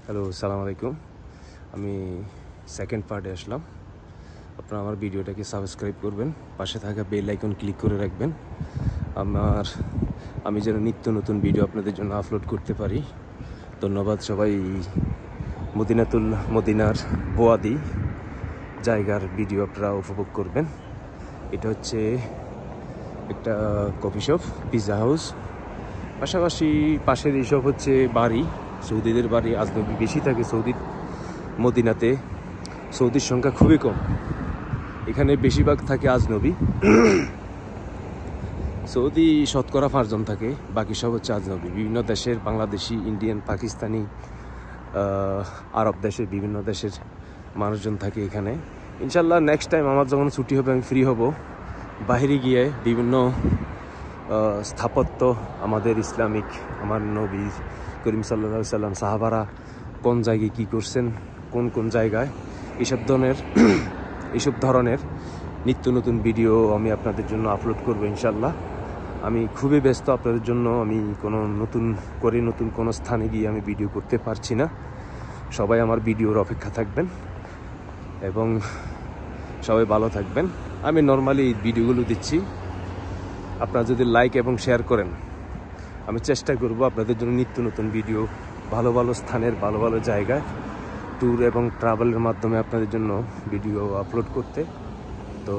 Hello, সালাম আলাইকুম। আমি সেকেন্ড পার্টে আসলাম। আপনারা আমার ভিডিওটাকে সাবস্ক্রাইব করবেন, পাশে থাকা বেল আইকন ক্লিক করে রাখবেন আমি যেন নিত্য নতুন ভিডিও আপনাদের জন্য আপলোড করতে পারি। ধন্যবাদ সবাই। মদিনার বোয়াদি জায়গার ভিডিও আপনারা উপভোগ করবেন। এটা হচ্ছে একটা কফি শপ, পিৎজা হাউস, পাশাপাশি পাশের এইসব হচ্ছে বাড়ি, সৌদিদের বাড়ি। আজনবী বেশি থাকে মদিনাতে। সৌদির সংখ্যা খুবই কম, এখানে বেশিরভাগ থাকে আজনবী। সৌদি শতকরা 5 জন থাকে, বাকি সব হচ্ছে আজনবী। বিভিন্ন দেশের, বাংলাদেশি, ইন্ডিয়ান, পাকিস্তানি, আরব দেশের, বিভিন্ন দেশের মানুষজন থাকে এখানে। ইনশাল্লাহ নেক্সট টাইম আমার যখন ছুটি হবে, আমি ফ্রি হব, বাইরে গিয়ে বিভিন্ন স্থাপত্য, আমাদের ইসলামিক, আমার নবী করিম সাল্লাল্লাহু আলাইহি সাল্লাম সাহাবারা কোন জায়গায় কী করছেন, কোন কোন জায়গায়, এইসব ধরনের নিত্য নতুন ভিডিও আমি আপনাদের জন্য আপলোড করব ইনশাল্লাহ। আমি খুবই ব্যস্ত আপনাদের জন্য। আমি নতুন কোনো স্থানে গিয়ে আমি ভিডিও করতে পারছি না। সবাই আমার ভিডিওর অপেক্ষা থাকবেন এবং সবাই ভালো থাকবেন। আমি নর্মালি ভিডিওগুলো দিচ্ছি, আপনারা যদি লাইক এবং শেয়ার করেন, আমি চেষ্টা করব আপনাদের জন্য নিত্য নতুন ভিডিও, ভালো ভালো স্থানের, ভালো ভালো জায়গায় ট্যুর এবং ট্রাভেলের মাধ্যমে আপনাদের জন্য ভিডিও আপলোড করতে। তো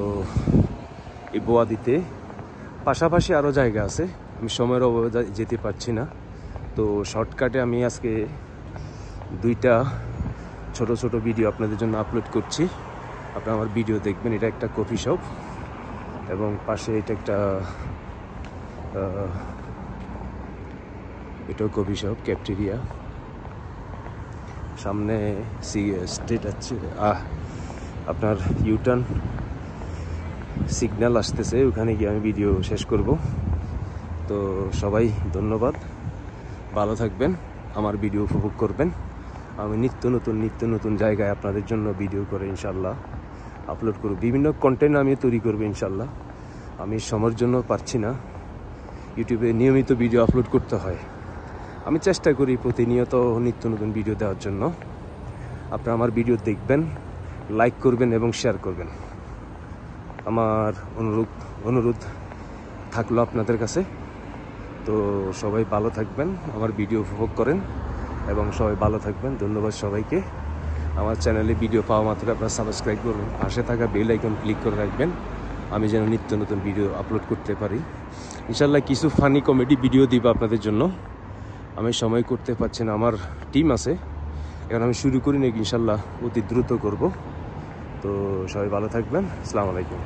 এই বোয়াদিতে পাশাপাশি আরও জায়গা আছে, আমি সময়ের অভাবে যেতে পারছি না। তো শর্টকাটে আমি আজকে 2টা ছোট ছোট ভিডিও আপনাদের জন্য আপলোড করছি। আপনারা আমার ভিডিও দেখবেন। এটা একটা কফি শপ এবং পাশে এটাও কফি শপ, ক্যাফটেরিয়া। সামনে স্ট্রিট আছে, আপনার ইউটার্ন সিগন্যাল আসতেছে, ওখানে গিয়ে আমি ভিডিও শেষ করব। তো সবাই ধন্যবাদ, ভালো থাকবেন, আমার ভিডিও উপভোগ করবেন। আমি নিত্য নতুন জায়গায় আপনাদের জন্য ভিডিও করে ইনশাল্লাহ আপলোড করব। বিভিন্ন কন্টেন্ট আমি তৈরি করবো ইনশাল্লাহ। আমি সময়ের জন্য পারছি না, ইউটিউবে নিয়মিত ভিডিও আপলোড করতে হয়। আমি চেষ্টা করি প্রতিনিয়ত নিত্য নতুন ভিডিও দেওয়ার জন্য। আপনারা আমার ভিডিও দেখবেন, লাইক করবেন এবং শেয়ার করবেন। আমার অনুরোধ থাকলো আপনাদের কাছে। তো সবাই ভালো থাকবেন, আমার ভিডিও উপভোগ করেন এবং সবাই ভালো থাকবেন। ধন্যবাদ সবাইকে। আমার চ্যানেলে ভিডিও পাওয়া মাত্র আপনারা সাবস্ক্রাইব করবেন, পাশে থাকা বেল আইকন ক্লিক করে রাখবেন, আমি যেন নিত্য নতুন ভিডিও আপলোড করতে পারি ইনশাল্লাহ। কিছু ফানি কমেডি ভিডিও দিব আপনাদের জন্য। আমি সময় করতে পারছি না, আমার টিম আছে, এখন আমি শুরু করি নাকি ইনশাল্লাহ অতি দ্রুত করব। তো সবাই ভালো থাকবেন। আসসালামু আলাইকুম।